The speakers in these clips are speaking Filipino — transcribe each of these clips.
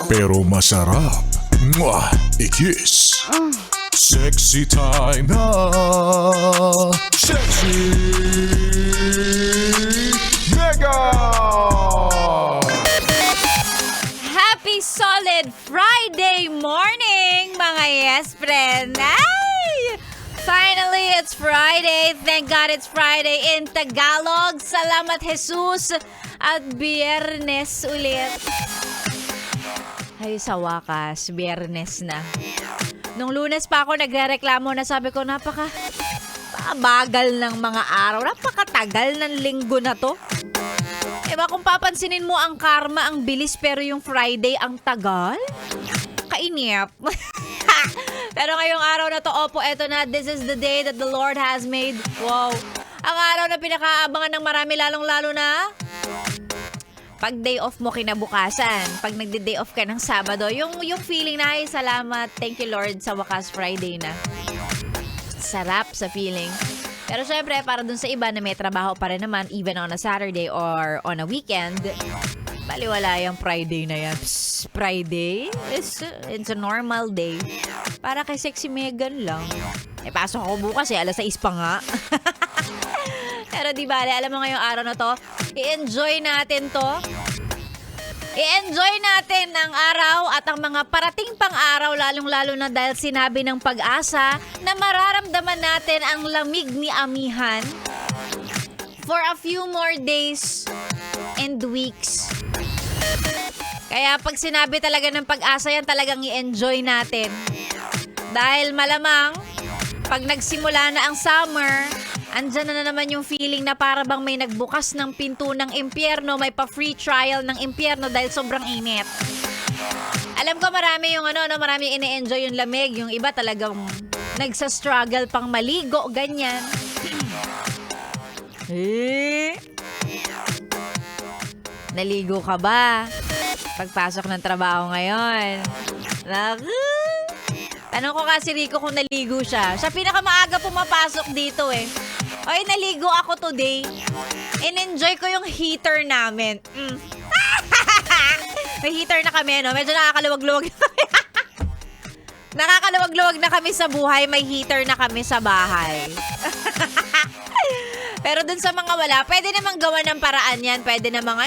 pero masarap. Mwah! I-kiss. Sexy time na. Sexy Mega! Happy solid Friday morning, mga yes friend. Ay! Finally, it's Friday. Thank God it's Friday in Tagalog. Salamat Jesus. At Biyernes ulit. Ay, sa wakas, Biyernes na. Nung Lunes pa ako nagrereklamo na sabi ko, napakabagal ng mga araw. Napakatagal ng linggo na to. Diba kung papansinin mo ang karma, ang bilis, pero yung Friday, ang tagal? Kainip. Pero ngayong araw na to, opo, eto na, this is the day that the Lord has made. Wow. Ang araw na pinakaabangan ng marami, lalong-lalo na pag day off mo kinabukasan, pag nagde-day off ka ng Sabado, yung feeling na, ay salamat, thank you Lord, sa wakas Friday na. Sarap sa feeling. Pero syempre, para dun sa iba na may trabaho pa rin naman, even on a Saturday or on a weekend, baliwala yung Friday na yan. Psst, Friday? It's a normal day. Para kay Sexy Megan lang. Pasok ako bukas alas 6 pa nga. Pero di bale, alam mo ngayong araw na to, i-enjoy natin to. I-enjoy natin ang araw at ang mga parating pang araw, lalong-lalo na dahil sinabi ng Pag-asa na mararamdaman natin ang lamig ni amihan for a few more days and weeks. Kaya pag sinabi talaga ng Pag-asa yan, talagang i-enjoy natin. Dahil malamang, pag nagsimula na ang summer, andyan na naman yung feeling na para bang may nagbukas ng pinto ng impyerno, may pa-free trial ng impyerno dahil sobrang init. Alam ko marami yung marami ine-enjoy yung lamig. Yung iba talagang nagsa-struggle pang maligo, ganyan. Naligo ka ba? Pagpasok ng trabaho ngayon. Tanong ko kasi Rico kung naligo siya. Siya pinakamaaga pumapasok dito eh. Oy, naligo ako today. In-enjoy ko yung heater namin. May heater na kami, no? Medyo nakakaluwag-luwag na kami. Nakakaluwag-luwag na kami sa buhay. May heater na kami sa bahay. Pero dun sa mga wala, pwede namang gawa ng paraan yan. Pwede namang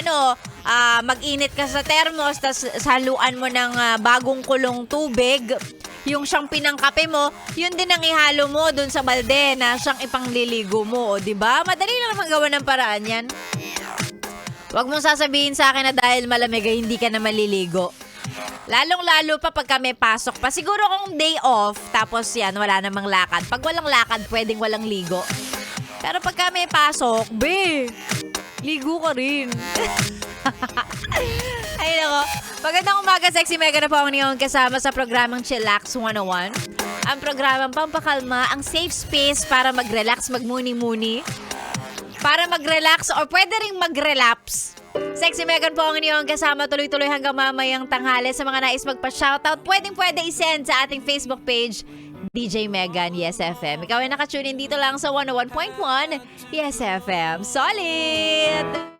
mag-init ka sa thermos, tas haluan mo ng bagong kulong tubig. Yung siyang pinangkape mo, yun din ang ihalo mo dun sa balde na siyang ipangliligo mo. O, diba? Madali lang naman gawa ng paraan yan. Huwag mong sasabihin sa akin na dahil malamig ay hindi ka na maliligo. Lalong-lalo pa pag kami pasok pa. Siguro kung day off, tapos yan, wala namang lakad. Pag walang lakad, pwedeng walang ligo. Pero pag kami pasok, ligo ka rin. Ay nako. Magandang umaga, Sexy Mega na po ang ngayon kasama sa programang Chillax 101. Ang programang pampakalma, ang safe space para mag-relax, magmuni-muni. Para mag-relax or pwede ring mag-relapse. Sexy Megan po ang ngayon kasama tuloy-tuloy hanggang mamayang tanghali. Sa mga nais magpa-shoutout, pwedeng-pwede isend sa ating Facebook page, DJ Megan, Yes FM. Ikaw ay nakatune in dito lang sa 101.1 Yes FM. Solid!